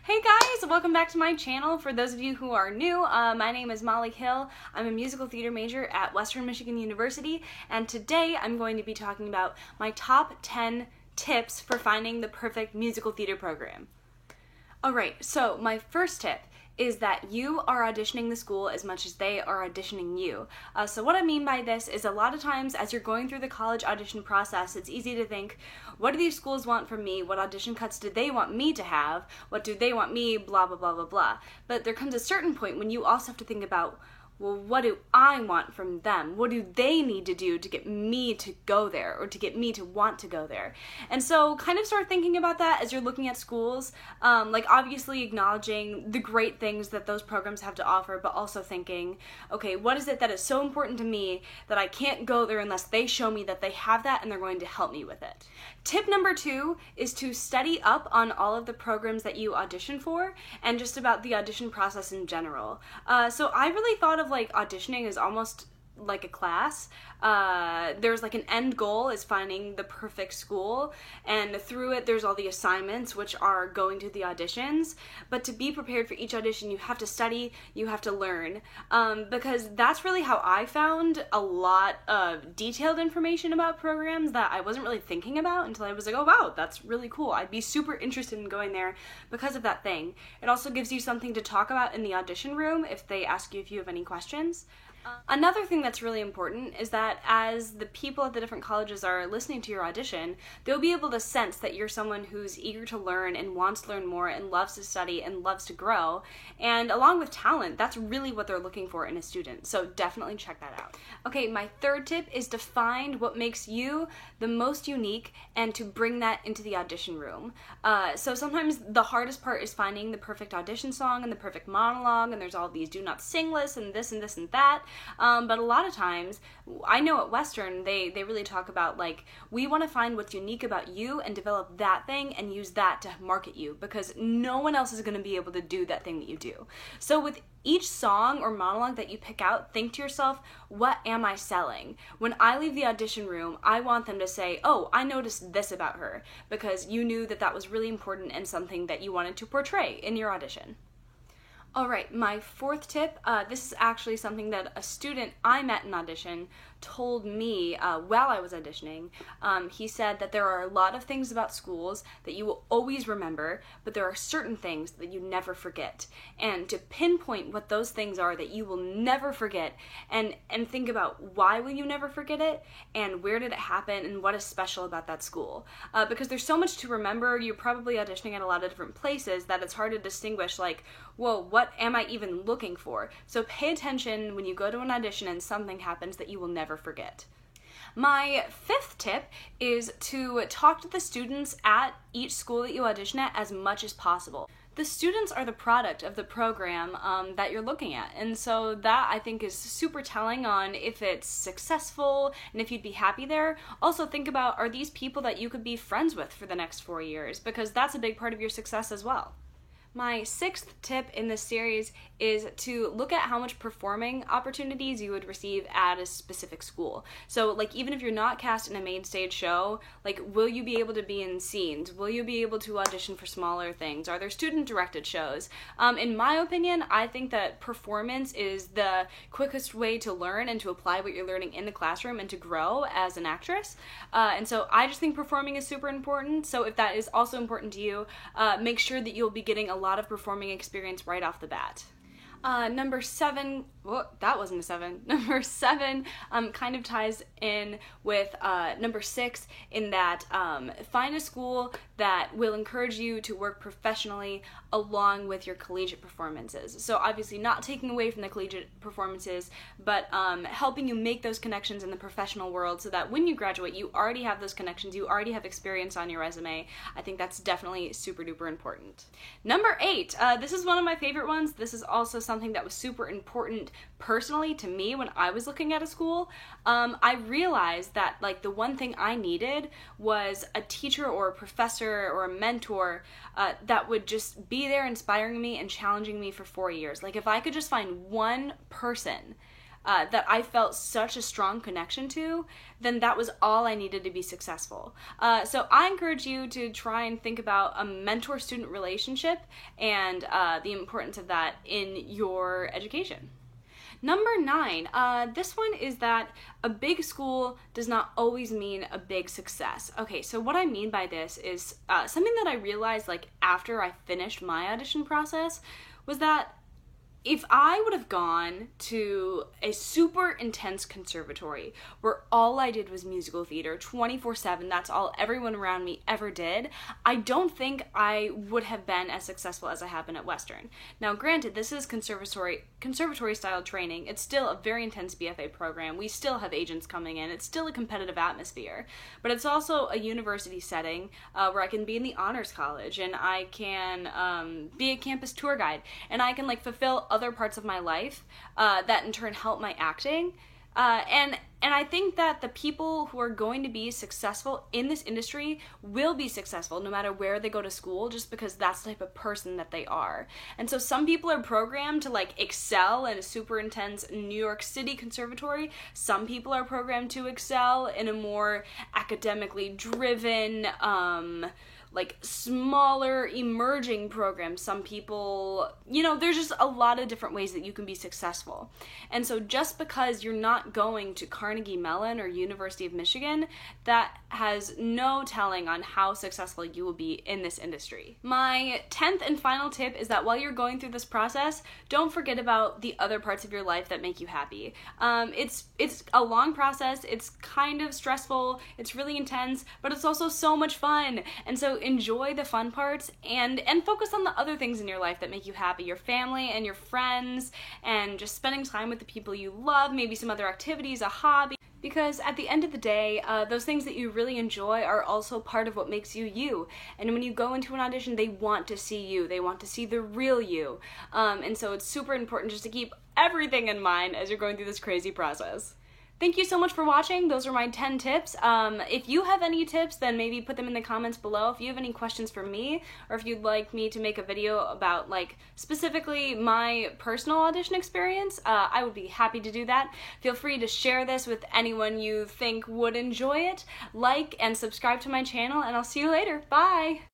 Hey guys, welcome back to my channel. For those of you who are new, my name is Molly Hill. I'm a musical theater major at Western Michigan University, and today I'm going to be talking about my top 10 tips for finding the perfect musical theater program. Alright, so my first tip is that you are auditioning the school as much as they are auditioning you. So what I mean by this is a lot of times as you're going through the college audition process, it's easy to think, what do these schools want from me? What audition cuts do they want me to have? What do they want me? Blah, blah, blah, blah, blah. But there comes a certain point when you also have to think about, well, what do I want from them? What do they need to do to get me to go there or to get me to want to go there? And so kind of start thinking about that as you're looking at schools, like obviously acknowledging the great things that those programs have to offer, but also thinking, okay, what is it that is so important to me that I can't go there unless they show me that they have that and they're going to help me with it. Tip number 2 is to study up on all of the programs that you audition for and just about the audition process in general. So I really thought of like auditioning as almost like a class. There's like an end goal is finding the perfect school, and through it there's all the assignments which are going to the auditions. But to be prepared for each audition you have to study, you have to learn, because that's really how I found a lot of detailed information about programs that I wasn't really thinking about until I was like, oh wow, that's really cool. I'd be super interested in going there because of that thing. It also gives you something to talk about in the audition room if they ask you if you have any questions. Another thing that's really important is that as the people at the different colleges are listening to your audition, they'll be able to sense that you're someone who's eager to learn and wants to learn more and loves to study and loves to grow. And along with talent, that's really what they're looking for in a student. So definitely check that out. Okay, my third tip is to find what makes you the most unique and to bring that into the audition room. So sometimes the hardest part is finding the perfect audition song and the perfect monologue, and there's all these do not sing lists and this and this and that. But a lot of times, I know at Western, they really talk about, like, we want to find what's unique about you and develop that thing and use that to market you, because no one else is going to be able to do that thing that you do. So with each song or monologue that you pick out, think to yourself, what am I selling? When I leave the audition room, I want them to say, oh, I noticed this about her, because you knew that that was really important and something that you wanted to portray in your audition. Alright, my fourth tip, this is actually something that a student I met in audition told me while I was auditioning. He said that there are a lot of things about schools that you will always remember, but there are certain things that you never forget. And to pinpoint what those things are that you will never forget, and think about why will you never forget it, and where did it happen, and what is special about that school. Because there's so much to remember, you're probably auditioning at a lot of different places that it's hard to distinguish, like, whoa, what am I even looking for? So pay attention when you go to an audition and something happens that you will never forget. My fifth tip is to talk to the students at each school that you audition at as much as possible. The students are the product of the program that you're looking at, and so that I think is super telling on if it's successful and if you'd be happy there. Also think about, are these people that you could be friends with for the next 4 years, because that's a big part of your success as well. My sixth tip in this series is to look at how much performing opportunities you would receive at a specific school. So, like, even if you're not cast in a main stage show, like, will you be able to be in scenes? Will you be able to audition for smaller things? Are there student-directed shows? In my opinion, I think that performance is the quickest way to learn and to apply what you're learning in the classroom and to grow as an actress. And so I just think performing is super important. So if that is also important to you, make sure that you'll be getting a lot of performing experience right off the bat. Number 7, well, that wasn't a 7. Number 7 kind of ties in with number 6 in that find a school that will encourage you to work professionally along with your collegiate performances. So obviously not taking away from the collegiate performances, but helping you make those connections in the professional world so that when you graduate, you already have those connections, you already have experience on your resume. I think that's definitely super duper important. Number 8, this is one of my favorite ones. This is also something that was super important personally to me when I was looking at a school. I realized that, like, the one thing I needed was a teacher or a professor or a mentor that would just be there inspiring me and challenging me for 4 years. Like, if I could just find one person that I felt such a strong connection to, then that was all I needed to be successful. So I encourage you to try and think about a mentor-student relationship and the importance of that in your education. Number 9, this one is that a big school does not always mean a big success. Okay, so what I mean by this is something that I realized like after I finished my audition process was that if I would have gone to a super intense conservatory where all I did was musical theater 24/7, that's all everyone around me ever did, I don't think I would have been as successful as I have been at Western. Now, granted, this is conservatory style training. It's still a very intense BFA program. We still have agents coming in. It's still a competitive atmosphere, but it's also a university setting where I can be in the honors college and I can be a campus tour guide and I can like fulfill other parts of my life that in turn help my acting. And I think that the people who are going to be successful in this industry will be successful no matter where they go to school, just because that's the type of person that they are. And so some people are programmed to like excel in a super intense New York City conservatory. Some people are programmed to excel in a more academically driven, like smaller emerging programs. Some people, there's just a lot of different ways that you can be successful. And so just because you're not going to Carnegie Mellon or University of Michigan, that has no telling on how successful you will be in this industry. My 10th and final tip is that while you're going through this process, don't forget about the other parts of your life that make you happy. It's a long process, it's kind of stressful, it's really intense, but it's also so much fun. And so enjoy the fun parts and focus on the other things in your life that make you happy, your family and your friends, and just spending time with the people you love, maybe some other activities, a hobby. Because at the end of the day, those things that you really enjoy are also part of what makes you you. And when you go into an audition, they want to see you. They want to see the real you. And so it's super important just to keep everything in mind as you're going through this crazy process. Thank you so much for watching. Those are my 10 tips. If you have any tips, then maybe put them in the comments below. If you have any questions for me, or if you'd like me to make a video about like specifically my personal audition experience, I would be happy to do that. Feel free to share this with anyone you think would enjoy it. Like and subscribe to my channel, and I'll see you later. Bye!